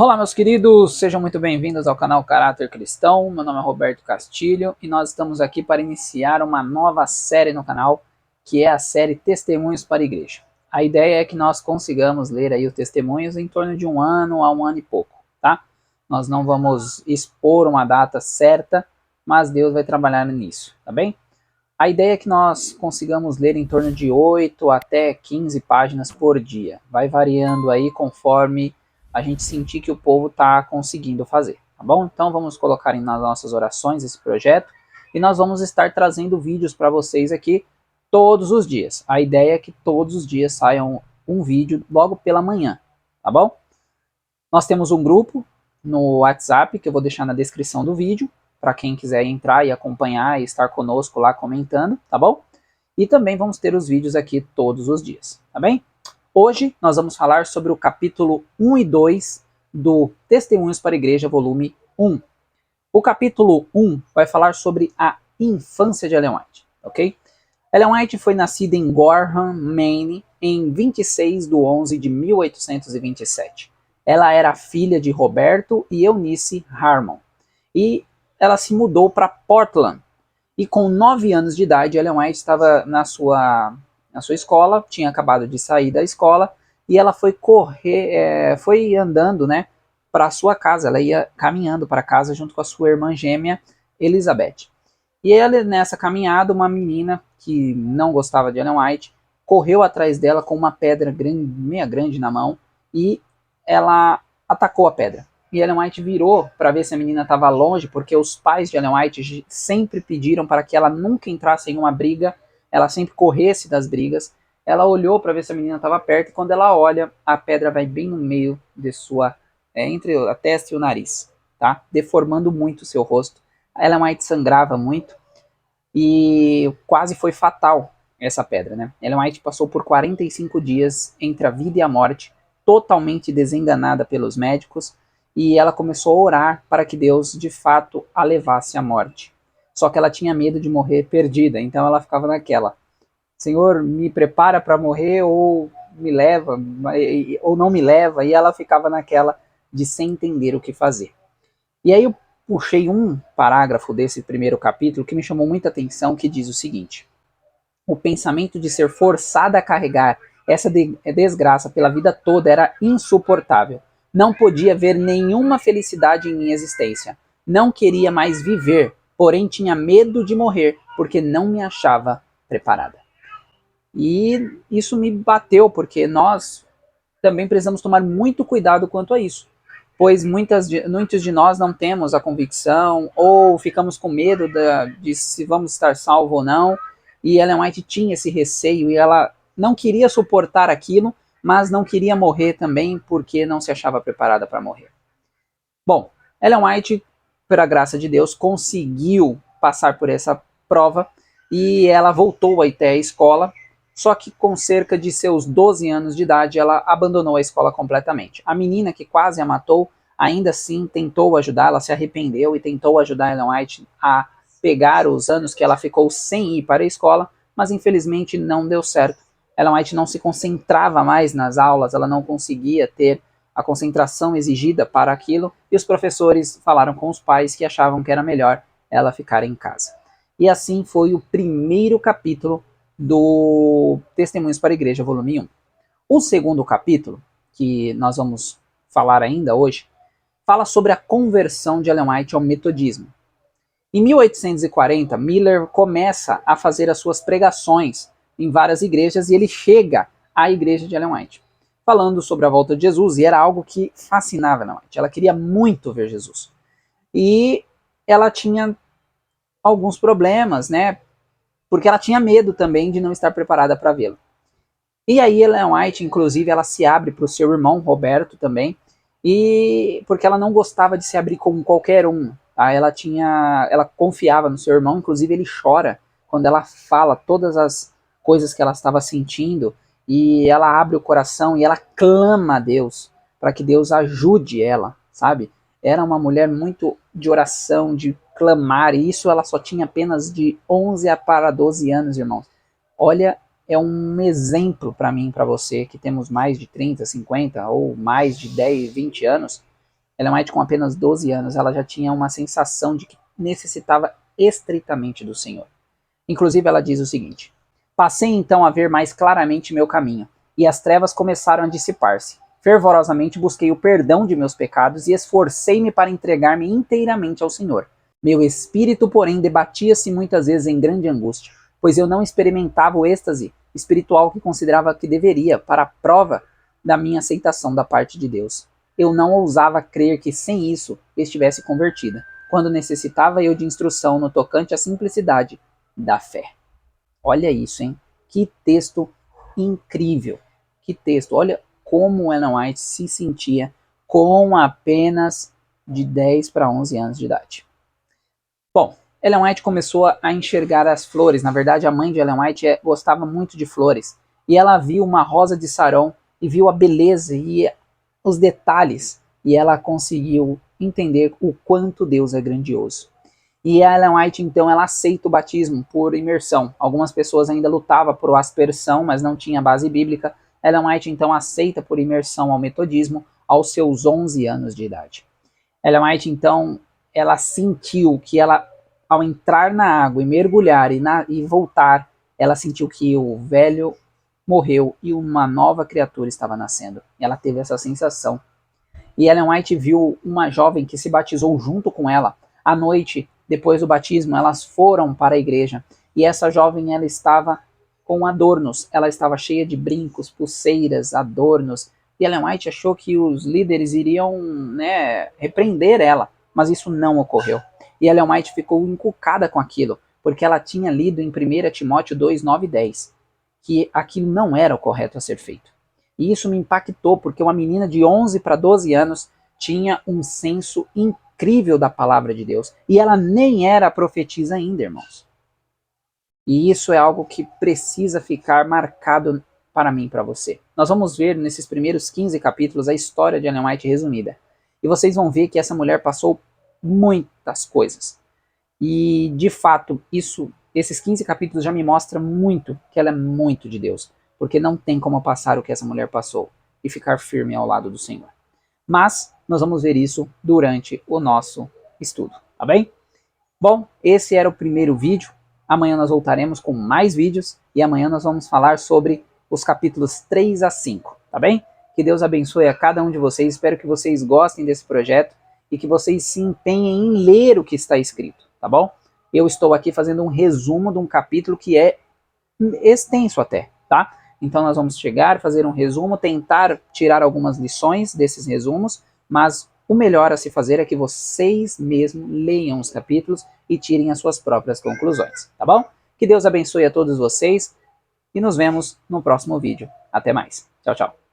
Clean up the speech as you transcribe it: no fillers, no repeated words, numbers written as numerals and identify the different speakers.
Speaker 1: Olá, meus queridos, sejam muito bem-vindos ao canal Caráter Cristão. Meu nome é Roberto Castilho e nós estamos aqui para iniciar uma nova série no canal, que é a série Testemunhos para a Igreja. A ideia é que nós consigamos ler aí os testemunhos em torno de 1 ano a 1 ano e pouco, tá? Nós não vamos expor uma data certa, mas Deus vai trabalhar nisso, tá bem? A ideia é que nós consigamos ler em torno de 8 até 15 páginas por dia. Vai variando aí conforme a gente sentir que o povo está conseguindo fazer, tá bom? Então vamos colocar nas nossas orações esse projeto e nós vamos estar trazendo vídeos para vocês aqui todos os dias. A ideia é que todos os dias saiam um vídeo logo pela manhã, tá bom? Nós temos um grupo no WhatsApp que eu vou deixar na descrição do vídeo, para quem quiser entrar e acompanhar e estar conosco lá comentando, tá bom? E também vamos ter os vídeos aqui todos os dias, tá bem? Hoje nós vamos falar sobre o capítulo 1 e 2 do Testemunhos para a Igreja, volume 1. O capítulo 1 vai falar sobre a infância de Ellen White, ok? Ellen White foi nascida em Gorham, Maine, em 26 de 11 de 1827. Ela era filha de Roberto e Eunice Harmon. E ela se mudou para Portland. E com 9 anos de idade, Ellen White estava na sua escola, tinha acabado de sair da escola, e ela foi foi andando, né, para a sua casa. Ela ia caminhando para casa junto com a sua irmã gêmea, Elizabeth. E ela, nessa caminhada, uma menina que não gostava de Ellen White correu atrás dela com uma pedra meia grande na mão e ela atacou a pedra. E Ellen White virou para ver se a menina estava longe, porque os pais de Ellen White sempre pediram para que ela nunca entrasse em uma briga, ela sempre corresse das brigas. Ela olhou para ver se a menina estava perto e quando ela olha, a pedra vai bem no meio de entre a testa e o nariz, tá? Deformando muito o seu rosto. A Ellen White sangrava muito e quase foi fatal essa pedra, né? Ellen White passou por 45 dias entre a vida e a morte, totalmente desenganada pelos médicos, e ela começou a orar para que Deus de fato a levasse à morte. Só que ela tinha medo de morrer perdida, então ela ficava naquela: Senhor, me prepara para morrer ou me leva, ou não me leva, e ela ficava naquela de sem entender o que fazer. E aí eu puxei um parágrafo desse primeiro capítulo que me chamou muita atenção, que diz o seguinte: o pensamento de ser forçada a carregar essa desgraça pela vida toda era insuportável. Não podia ver nenhuma felicidade em minha existência. Não queria mais viver, porém tinha medo de morrer, porque não me achava preparada. E isso me bateu, porque nós também precisamos tomar muito cuidado quanto a isso, pois muitos de nós não temos a convicção ou ficamos com medo de se vamos estar salvo ou não, e Ellen White tinha esse receio e ela não queria suportar aquilo, mas não queria morrer também porque não se achava preparada para morrer. Bom, Ellen White, pela graça de Deus, conseguiu passar por essa prova e ela voltou até a escola, só que com cerca de seus 12 anos de idade ela abandonou a escola completamente. A menina que quase a matou ainda assim tentou ajudar, ela se arrependeu e tentou ajudar Ellen White a pegar os anos que ela ficou sem ir para a escola, mas infelizmente não deu certo. Ellen White não se concentrava mais nas aulas, ela não conseguia ter a concentração exigida para aquilo, e os professores falaram com os pais que achavam que era melhor ela ficar em casa. E assim foi o primeiro capítulo do Testemunhos para a Igreja, volume 1. O segundo capítulo, que nós vamos falar ainda hoje, fala sobre a conversão de Ellen White ao metodismo. Em 1840, Miller começa a fazer as suas pregações em várias igrejas e ele chega à igreja de Ellen White, falando sobre a volta de Jesus, e era algo que fascinava Ellen White. Ela queria muito ver Jesus. E ela tinha alguns problemas, né? Porque ela tinha medo também de não estar preparada para vê-lo. E aí Ellen White, inclusive, ela se abre para o seu irmão, Roberto, também, e porque ela não gostava de se abrir com qualquer um. Tá? Ela confiava no seu irmão, inclusive ele chora quando ela fala todas as coisas que ela estava sentindo, e ela abre o coração e ela clama a Deus para que Deus ajude ela, sabe? Era uma mulher muito de oração, de clamar, e isso ela só tinha apenas de 11 para 12 anos, irmãos. Olha, é um exemplo para mim, para você, que temos mais de 30, 50 ou mais de 10, 20 anos, Ellen White, com apenas 12 anos, ela já tinha uma sensação de que necessitava estritamente do Senhor. Inclusive, ela diz o seguinte: passei então a ver mais claramente meu caminho, e as trevas começaram a dissipar-se. Fervorosamente busquei o perdão de meus pecados e esforcei-me para entregar-me inteiramente ao Senhor. Meu espírito, porém, debatia-se muitas vezes em grande angústia, pois eu não experimentava o êxtase espiritual que considerava que deveria para a prova da minha aceitação da parte de Deus. Eu não ousava crer que sem isso estivesse convertida, quando necessitava eu de instrução no tocante à simplicidade da fé. Olha isso, hein? Que texto incrível. Que texto. Olha como Ellen White se sentia com apenas de 10 para 11 anos de idade. Bom, Ellen White começou a enxergar as flores. Na verdade, a mãe de Ellen White gostava muito de flores. E ela viu uma rosa de Saron e viu a beleza e os detalhes. E ela conseguiu entender o quanto Deus é grandioso. E a Ellen White, então, ela aceita o batismo por imersão. Algumas pessoas ainda lutavam por aspersão, mas não tinha base bíblica. Ellen White, então, aceita por imersão ao metodismo aos seus 11 anos de idade. Ellen White, então, ela sentiu que ela, ao entrar na água e mergulhar e voltar, ela sentiu que o velho morreu e uma nova criatura estava nascendo. Ela teve essa sensação. E Ellen White viu uma jovem que se batizou junto com ela. À noite, depois do batismo, elas foram para a igreja. E essa jovem, ela estava com adornos. Ela estava cheia de brincos, pulseiras, adornos. E Ellen White achou que os líderes iriam, repreender ela. Mas isso não ocorreu. E Ellen White ficou encucada com aquilo, porque ela tinha lido em 1 Timóteo 2, 9 e 10, que aquilo não era o correto a ser feito. E isso me impactou, porque uma menina de 11 para 12 anos tinha um senso incrível da palavra de Deus. E ela nem era profetisa ainda, irmãos. E isso é algo que precisa ficar marcado para mim e para você. Nós vamos ver nesses primeiros 15 capítulos a história de Ellen White resumida. E vocês vão ver que essa mulher passou muitas coisas. E, de fato, esses 15 capítulos já me mostram muito que ela é muito de Deus. Porque não tem como passar o que essa mulher passou e ficar firme ao lado do Senhor. Mas nós vamos ver isso durante o nosso estudo, tá bem? Bom, esse era o primeiro vídeo. Amanhã nós voltaremos com mais vídeos e amanhã nós vamos falar sobre os capítulos 3 a 5, tá bem? Que Deus abençoe a cada um de vocês. Espero que vocês gostem desse projeto e que vocês se empenhem em ler o que está escrito, tá bom? Eu estou aqui fazendo um resumo de um capítulo que é extenso até, tá? Então nós vamos chegar, fazer um resumo, tentar tirar algumas lições desses resumos, mas o melhor a se fazer é que vocês mesmos leiam os capítulos e tirem as suas próprias conclusões, tá bom? Que Deus abençoe a todos vocês e nos vemos no próximo vídeo. Até mais. Tchau, tchau.